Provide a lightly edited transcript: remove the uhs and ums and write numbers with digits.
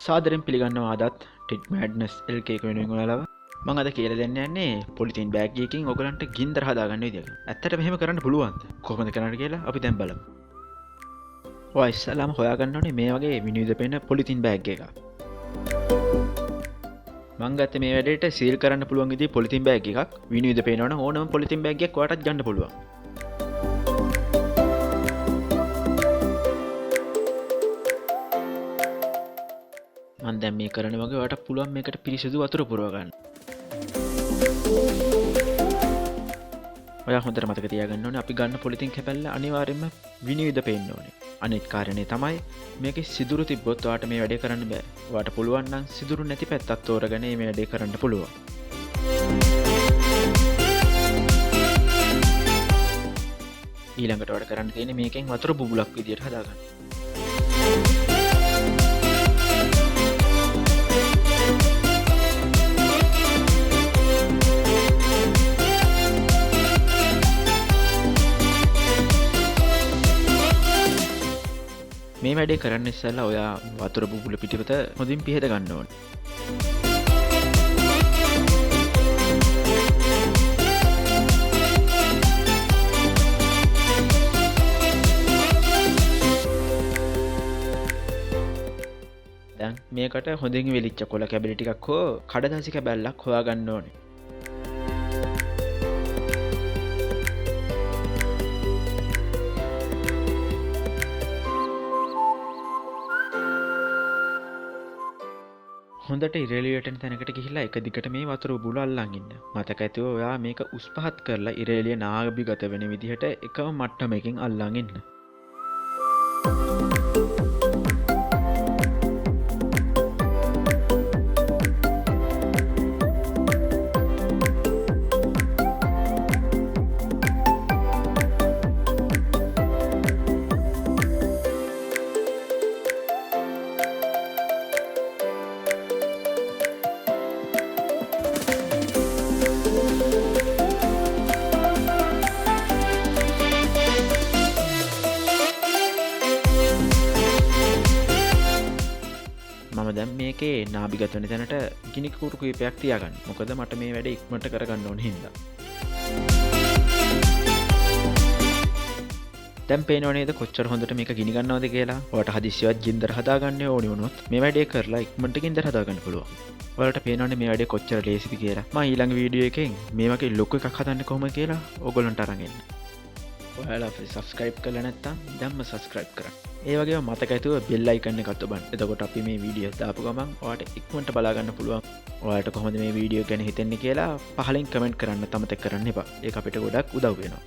සාදරයෙන් පිළිගන්නවා අදත් ටික් මැඩ්නස් LK එක වෙනුවෙන් ඔයාලව මම අද කියලා දෙන්න යන්නේ පොලිතීන් බෑග් එකකින් ඔයගලන්ට ගින්දර හදාගන්න විදිය. ඇත්තට මෙහෙම කරන්න පුළුවන්ද? කොහොමද කරන්න කියලා අපි දැන් බලමු. ඔයා ඉස්සෙල්ලාම හොයාගන්න ඕනේ මේ වගේ විනිවිද පෙන්න පොලිතීන් බෑග් එකක්. මම ගත්තේ මේ වැඩේට සීල් කරන්න පුළුවන් විදිහේ පොලිතීන් බෑග් එකක්. විනිවිද පේනවනම් ඕනම පොලිතීන් බෑග් එකක් ඔයාටත් ගන්න පුළුවන්. මම දැන් මේ කරන වගේ ඔයාලට පුළුවන් මේකට පිරිසිදු වතුර පුරව ගන්න. ඔයා හොඳට මතක තියාගන්න ඕනේ අපි ගන්න පොලිතින් කැපැල්ල අනිවාර්යයෙන්ම විනිවිද පේන්න ඕනේ. අනිත් කාරණේ තමයි මේකේ සිදුරු තිබ්බොත් ඔයාට මේ වැඩේ කරන්න බෑ. ඔයාට පුළුවන් නම් සිදුරු නැති පැත්තක් තෝරගෙන මේ වැඩේ කරන්න පුළුවන්. ඊළඟට ඔයාලට කරන්න තියෙන්නේ මේකෙන් වතුර බුබුලක් විදියට හදාගන්න. මේ වැඩේ කරන්න ඉස්සෙල්ලා ඔයා වතුර බුබුල පිටිපත හොඳින් පිහද ගන්න ඕනේ. දැන් මේකට හොඳින් වෙලිච්ච කොළ කැබලි ටිකක් හෝ කඩදාසි කැබැල්ලක් හොයා ගන්න ඕනේ. හොඳට ඉරේලියට තැනකට ගිහිල්ලා එක දිගට මේ වතුර බුබුල අල්ලන් ඉන්න. මතක ඇතිව ඔයා මේක උස් පහත් කරලා ඉරේලිය නාභිගත වෙන විදිහට එකම මට්ටමකින් අල්ලන් ඉන්න. මම දැන් මේකේ නාභිගත වෙන තැනට ගිනි කූරු කීපයක් තියාගන්න. මොකද මට මේ වැඩේ ඉක්මනට කරගන්න ඕන හින්දා. දැන් පේනව නේද කොච්චර හොඳට මේක ගිනි ගන්නවද කියලා? ඔයාලට හදිස්සියවත් ගින්දර හදාගන්න ඕනි වුණොත් මේ වැඩේ කරලා ඉක්මනට ගින්දර හදාගන්න පුළුවන්. ඔයාලට පේනවනේ මේ වැඩේ කොච්චර ලේසිද කියලා. මම ඊළඟ වීඩියෝ එකෙන් මේ වගේ ලොකු එකක් හදන්නේ කොහොමද කියලා ඕගොල්ලන්ට අරන් එන්න. ඔයාලා සබස්ක්‍රයිබ් කරලා නැත්නම් දැන්ම සබස්ක්‍රයිබ් කරන්න. ඒ වගේම මතක ඇතුව බෙල් අයිකන් එකත් ඔබන්න. එතකොට අපි මේ වීඩියෝ දාපු ගමන් ඔයාලට ඉක්මනට බලා ගන්න පුළුවන්. ඔයාලට කොහොමද මේ වීඩියෝ ගැන හිතෙන්නේ කියලා පහලින් කමෙන්ට් කරන්න අමතක කරන්න එපා. ඒක අපිට ගොඩක් උදව් වෙනවා.